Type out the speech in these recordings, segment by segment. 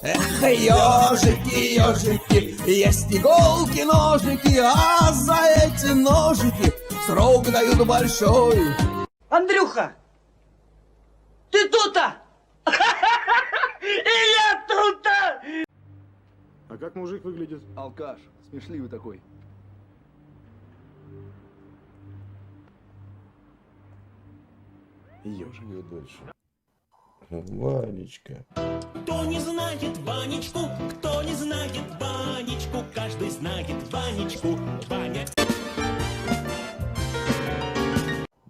Эх, ежики, ежики, есть иголки, ножики, а за эти ножики срок дают большой. Андрюха, ты тут-то? И я тут-то! А как мужик выглядит? Алкаш, смешливый такой. Ежик дальше. Ванечка. Кто не знает Ванечку, кто не знает Ванечку, каждый знает Ванечку, Ваня.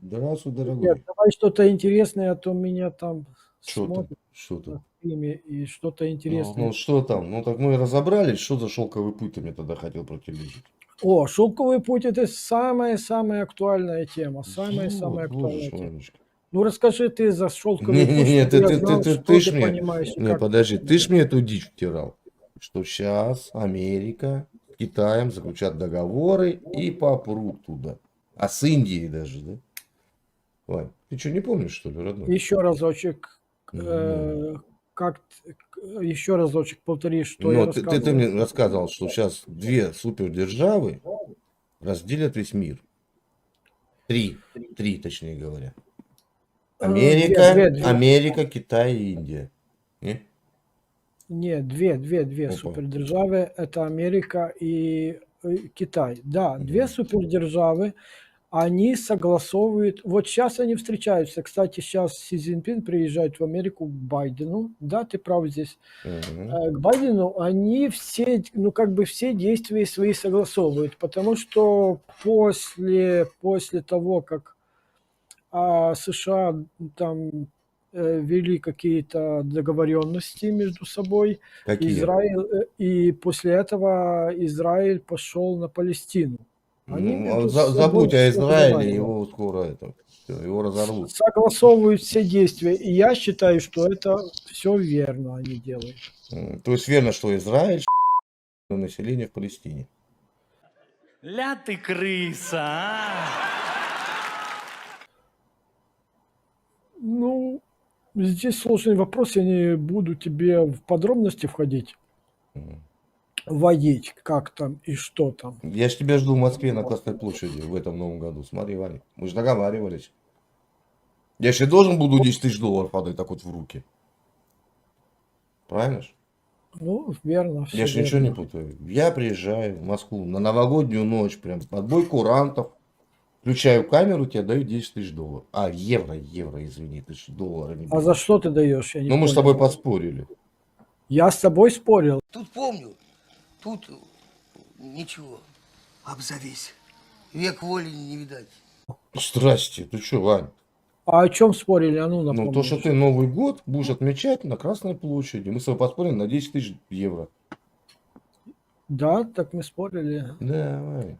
Здравствуй, дорогой. Нет, давай что-то интересное, а то меня там Что там? смотрят Что на там? фильме, и что-то Ну, интересное. ну, что там? Ну так мы разобрались, что за шелковый путь ты мне тогда хотел противоречить. О, «Шелковый путь» — это самая-самая актуальная тема. Самая-самая Вот, боже актуальная ж, тема. Ванечка. Ну, расскажи ты за «Шелковый путь», Не-не-не, чтобы я ты знал, что ты ж ты мне... понимаешь. и Не, как подожди, ты ты ж мне эту дичь втирал. Что сейчас Америка с Китаем заключат договоры и попрут туда. А с Индией даже, да? Вань, ты что, не помнишь, что ли, родной? Еще разочек, Ну, еще разочек повтори, что я но ты рассказывал. мне рассказывал, что сейчас две супердержавы разделят весь мир. Три, точнее говоря. Две. Америка, Китай и Индия. Не? Нет, две Опа. супердержавы. Это Америка и Китай. Да, две супердержавы. Они согласовывают. Вот сейчас они встречаются. Кстати, сейчас Си Цзиньпин приезжает в Америку к Байдену. Да, ты прав здесь. Мгм. К Байдену они все, ну как бы все действия свои согласовывают, потому что после того, как США там вели какие-то договоренности между собой, Какие? Израиль, и после этого Израиль пошел на Палестину. Они между собой Забудь о всё Израиле, договаривались. его скоро это, всё, его разорвут. Согласовывают все действия. И я считаю, что это все верно они делают. То есть верно, что Израиль население в Палестине. Ля ты крыса, а! Ну, здесь сложный вопрос, я не буду тебе в подробности входить, вводить, как там и что там. Я ж тебя жду в Москве на Красной площади в этом новом году. Смотри, Ваня, мы же договаривались. Я же должен буду 10 тысяч долларов падать так вот в руки. Правильно ж? Ну, верно, все Я же ничего не путаю. Я приезжаю в Москву на новогоднюю ночь, прям под бой курантов. Включаю камеру, тебе даю 10 тысяч долларов. А, евро, извини, ты же доллары не А берешь. за что ты даешь? Я не Ну, мы с понял. тобой поспорили. Я с тобой спорил. Тут помню, тут ничего. Обзовись. Век воли не видать. Здрасте, ты что, Вань? А о чем спорили? А ну напомни. Ну, то, что ты Новый год будешь отмечать на Красной площади. Мы с тобой поспорили на 10 тысяч евро. Да, так мы спорили. Да, Вань.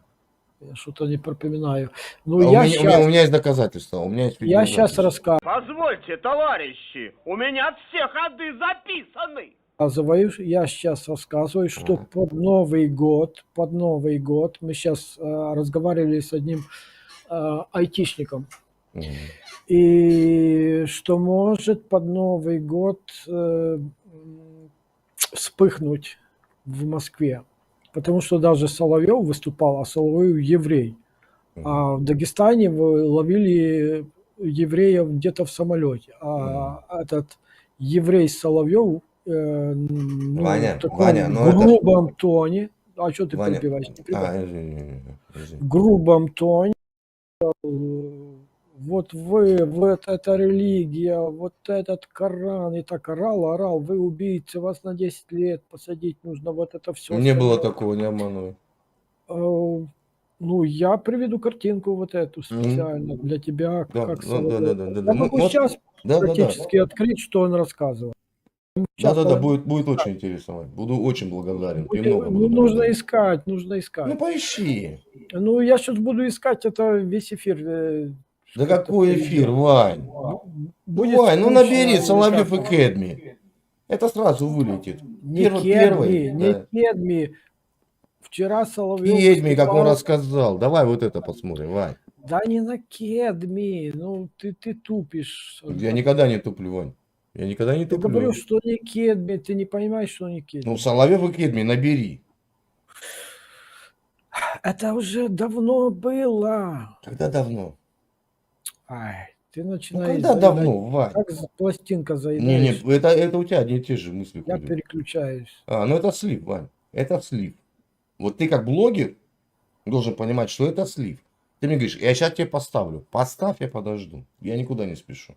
Я что-то не припоминаю. А Ну, у я меня есть доказательства. У меня есть сейчас видеозапись. Позвольте, товарищи, у меня все ходы записаны. я сейчас рассказываю, что под Новый год мы сейчас разговаривали с одним айтишником, Мгм. и что может под Новый год вспыхнуть в Москве, потому что даже Соловьев выступал, а Соловьев еврей, а в Дагестане ловили евреев где-то в самолете, а этот еврей Соловьев ну, Ваня, в таком Ваня, ну это- грубом тоне, а что ты Ваня, перебиваешь? Не перебивай. извини. В грубом тоне, вот вот эта религия, вот этот Коран, и так орал, вы убийцы, вас на 10 лет посадить нужно, вот это все. Не было такого, не обманывай. Ну, я приведу картинку вот эту специально для тебя, Да, как да, Соловьев. да. Я могу Вот, сейчас да. практически открыть, что он рассказывал. Да, будет очень интересно, Вань. Буду очень благодарен. Ты много Ну, буду нужно благодарен. искать. Ну, поищи. Ну, я сейчас буду искать, это весь эфир. Да какой эфир, Вань? Будет Вань, ну скучно, набери или Соловьев как? и Кэдми. Это сразу вылетит. Не Первый, да. Кедми. Вчера Соловьев Кедми, как он выступал. рассказал. Давай вот это посмотрим, Вань. Да не на Кедми, ну ты тупишь. Я никогда не туплю, Вань. Я никогда не Я туплю. говорю, что не Кедми, ты не понимаешь, что не Кедми. Ну, Соловьев и Кедми набери. Это уже давно было. Когда давно? Ай, ты Ну, начинаешь когда заедать. давно, Вань? Как пластинка Не, заедаешь, нет, это у тебя одни и те же мысли я ходят. переключаюсь. Ну это слив, Вань. Это слив. Вот ты как блогер должен понимать, что это слив. Ты мне говоришь, я сейчас тебе поставлю. Поставь, я подожду. Я никуда не спешу.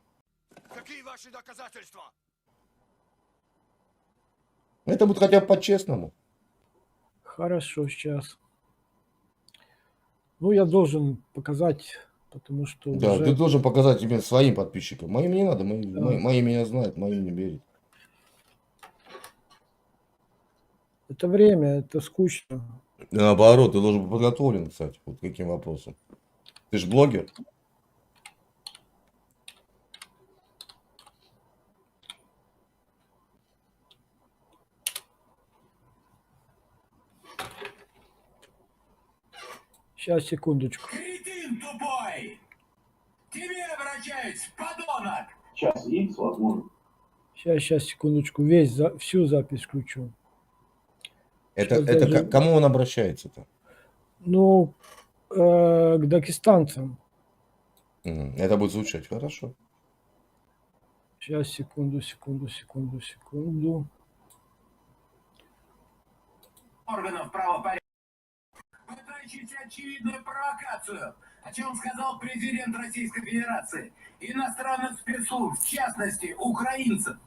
Какие ваши доказательства? Это будет хотя бы по-честному. Хорошо, сейчас. Ну, я должен показать, потому что Да, уже... ты должен показать тебе своим подписчикам. Моим не надо, мои, Да. мои меня знают, мои не бери. Это время, это скучно. Наоборот, ты должен быть подготовлен, кстати, вот к каким вопросам. Ты же блогер. Сейчас, секундочку. Кретин тупой! К тебе обращаюсь, подонок! Сейчас, секундочку. Всю запись включу. Это Сейчас даже- к кому он обращается-то? Ну, к дагестанцам. Это будет звучать хорошо. Сейчас, секунду. Органов правопорядка. Пытающийся очевидную провокацию, о чем сказал президент Российской Федерации, иностранных спецслужб, в частности, украинцев,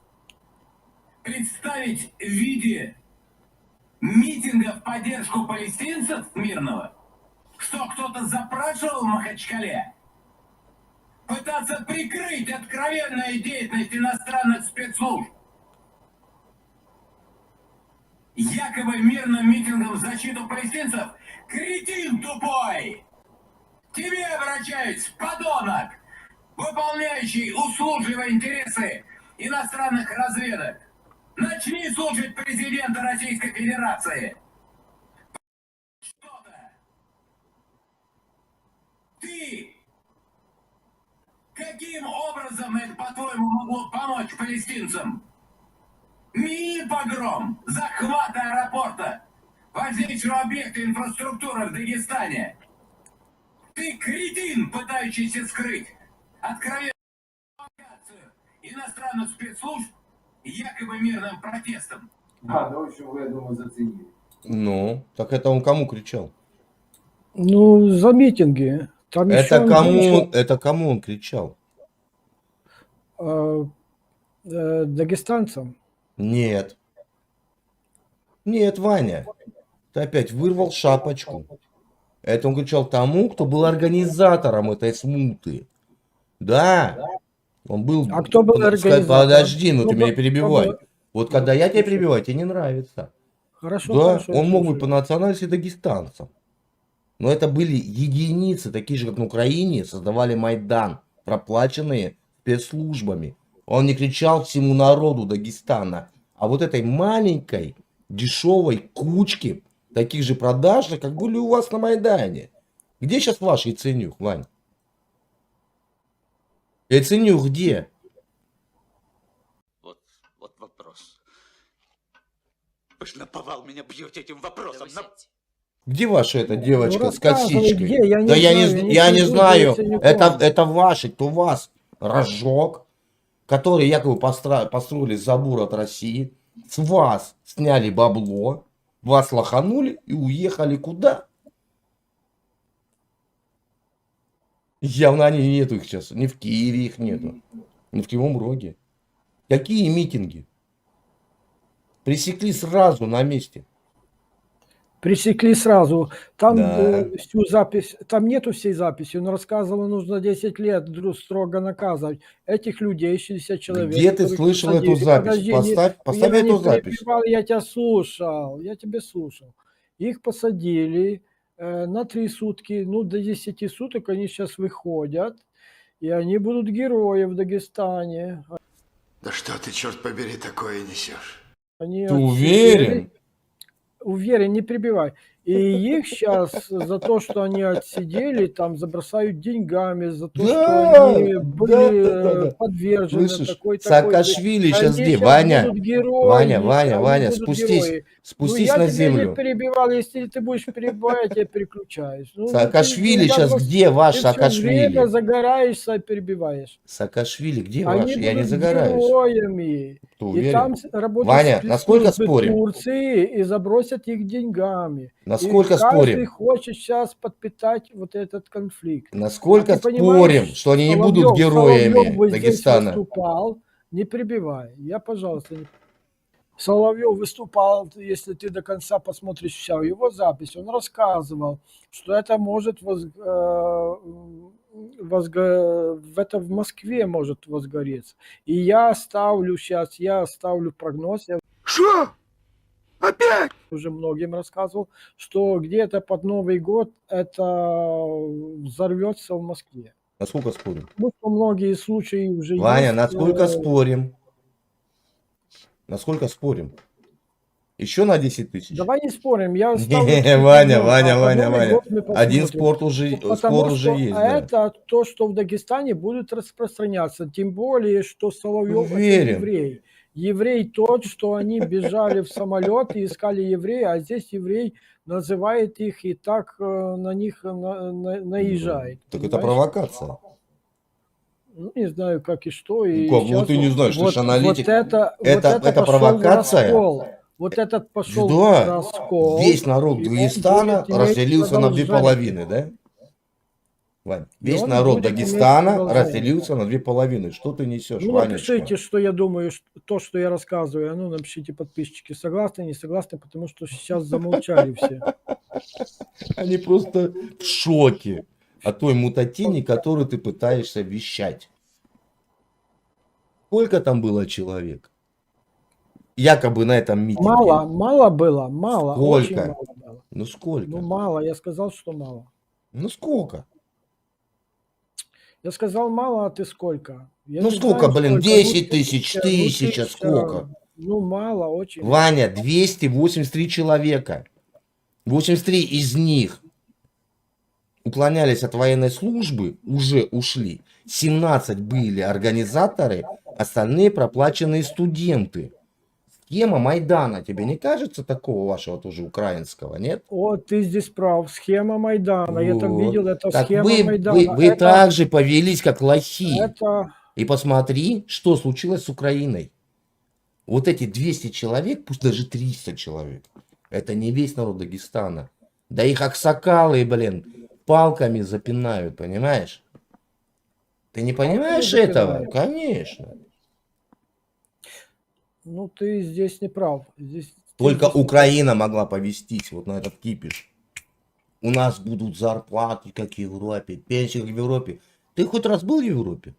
представить в виде митинга в поддержку палестинцев мирного, что кто-то запрашивал в Махачкале, пытаться прикрыть откровенную деятельность иностранных спецслужб якобы мирным митингом в защиту палестинцев, кретин тупой! К тебе обращаюсь, подонок, выполняющий услужливые интересы иностранных разведок. Начни слушать президента Российской Федерации. Что-то. Ты. Каким образом это, по-твоему, могло помочь палестинцам? Мини-погром, захват аэропорта, важнейшего объекта инфраструктуры в Дагестане. Ты кретин, пытающийся скрыть откровенную провокацию иностранных спецслужб якобы мирным протестом. Ну, так это он кому кричал? Ну, за митинги. Там еще Это кому он кричал? дагестанцам. Нет. Нет, Ваня. Ты опять вырвал шапочку. Это он кричал тому, кто был организатором этой смуты. Да. Он был... А кто был организатором? Подожди, ну Кто ты меня был- перебивай. кто был- Вот когда я тебя перебиваю, тебе не нравится. Хорошо, Да, хорошо. он я мог быть слушаю. по национальности дагестанцем. Но это были единицы, такие же, как на Украине, создавали Майдан, проплаченные спецслужбами. Он не кричал всему народу Дагестана, а вот этой маленькой, дешевой кучке таких же продажных, как были у вас на Майдане. Где сейчас ваш Яценюк, Вань? Яценюк где? Вот вопрос. Вы ж наповал меня бьете этим вопросом. Где ваша эта девочка Ну, с рассказывай, косичкой? где? Я не Да я знаю, не, я я не не слежу за знаю. Яценюком. Это ваши, кто вас разжег, которые якобы построили забор от России, с вас сняли бабло, вас лоханули и уехали куда? Явно они нету их сейчас. Ни в Киеве их нету. Ни в Кривом Роге. Какие митинги? Пресекли сразу на месте. Пресекли сразу. Там Да. всю запись, там нету всей записи. Он рассказывал, нужно 10 лет строго наказывать. Этих людей, 60 человек. Где ты которых слышал посадили. эту запись? Подожди, Поставь я не эту запись. перебивал, я тебя слушал. Я тебя слушал. Их посадили на 3 сутки. Ну, до 10 суток они сейчас выходят. И они будут герои в Дагестане. Да что ты, черт побери, такое несешь? Они Ты отсидели. уверен? Уверен, не прибивай. И их сейчас за то, что они отсидели, там забросают деньгами, за то, Да, что они были да. подвержены Слышишь, такой-такой. Саакашвили сейчас Они где? сейчас Ваня, будут герои, Ваня, они Ваня, будут спустись, герои. Ну, спустись я на тебя не землю. перебивал, если ты будешь перебивать, я переключаюсь. Ну, Саакашвили ты сейчас где ваш ты все время Саакашвили? загораешься и перебиваешь. Саакашвили где Они ваш? Я не будут загораюсь. героями. Ты И уверен? там работают Ваня, насколько спецслужбы спорим? Турции и забросят их деньгами. Насколько И каждый спорим? хочет сейчас подпитать вот этот конфликт. Насколько А ты понимаешь, спорим, что они не будут Соловьев героями вот здесь Дагестана? выступал, не перебивай. Я, пожалуйста, не... Соловьев выступал, если ты до конца посмотришь вся его запись, он рассказывал, что это может в Москве может возгореться. И я ставлю прогноз, я Что? Опять? уже многим рассказывал, что где-то под Новый год это взорвется в Москве. Насколько спорим? Ну, что многие случаи уже Ваня, есть. насколько спорим? Насколько спорим? Еще на 10 тысяч? Давай не спорим, я ставлю Не, такой Ваня, прогноз, Ваня, а под Ваня, Новый Ваня. год мы Один посмотрим. спор Потому уже что есть, да. это то, что в Дагестане будет распространяться. Тем более, что Соловьев это Уверен. еврей. Еврей тот, что они бежали в самолет и искали еврея, а здесь еврей называет их и так на них наезжает. Так это понимаешь? провокация. Ну, не знаю, как и что. И Ну, как, ну сейчас ты не знаешь, ты вот, ж аналитик. это Это пошел провокация? раскол. Вот этот пошел Да, раскол. весь народ и он Дагестана будет иметь разделился на две продолжение. половины, да? Вань, И весь он народ будет иметь Дагестана продолжение. разделился на две половины. Что ты несешь, Ну, Ванечка? напишите, что я думаю, то, что я рассказываю. Ну, напишите, подписчики, согласны, не согласны, потому что сейчас замолчали все. Они просто в шоке от той мутатени, которую ты пытаешься вещать. Сколько там было человек? Якобы на этом митинге. Мало было, мало, очень Сколько? мало было. Ну сколько? Ну, мало, я сказал, что мало. Ну сколько? Я сказал мало, а ты сколько? Я Ну не сколько, знаю, блин, сколько. 10 тысяч, Ну, 1000, сколько? Ну, мало, очень мало. Ваня, 283 человека. 83 из них уклонялись от военной службы, уже ушли. 17 были организаторы, остальные проплаченные студенты. Схема Майдана, тебе не кажется такого вашего тоже украинского, нет? Вот ты здесь прав, схема Майдана. Я там Вот. видел, это Так схема вы Майдана. вы так же повелись, как лохи. Это И посмотри, что случилось с Украиной. Вот эти 200 человек, пусть даже 300 человек, это не весь народ Дагестана. Да их аксакалы, блин, палками запинают, понимаешь? Ты не понимаешь этого? запинают. Конечно. Ну, ты здесь не прав. Здесь, Только ты здесь не Украина могла повестись вот на этот кипиш. У нас будут зарплаты, как в Европе, пенсии, как в Европе. Ты хоть раз был в Европе?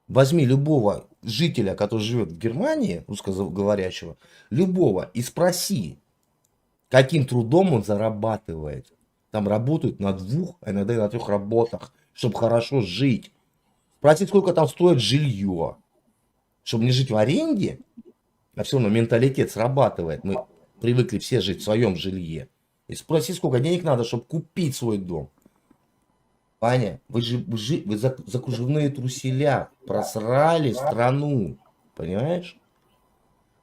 Возьми любого жителя, который живет в Германии, русскоговорящего, любого, и спроси, каким трудом он зарабатывает. Там работают на 2, а иногда и на 3 работах, чтобы хорошо жить. Спроси, сколько там стоит жилье. Чтобы не жить в аренде, а все равно менталитет срабатывает. Мы привыкли все жить в своем жилье. И спроси, сколько денег надо, чтобы купить свой дом. Ваня, вы закружевные труселя, просрали страну, понимаешь?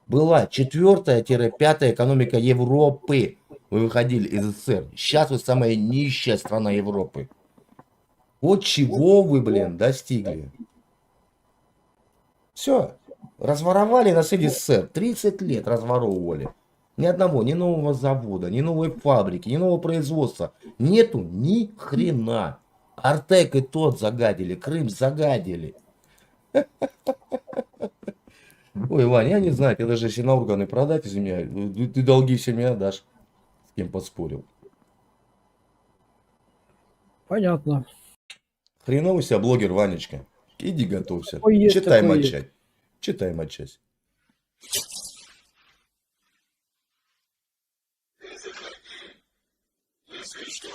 Была 4-5 экономика Европы. Вы выходили из СССР. Сейчас вы самая нищая страна Европы. Вот чего вы, блин, достигли. Все. Разворовали на СССР. 30 лет разворовывали. Ни одного, ни нового завода, ни новой фабрики, ни нового производства. Нету ни хрена. Артек и тот загадили, Крым загадили. Ой, Вань, я не знаю, ты даже если на органы продать из меня, ты долги все мне отдашь. С кем поспорил. Понятно. Хреновый себя блогер, Ванечка. Иди готовься. Такой есть, Читай такой матчасть. Читай матчасть. Если что,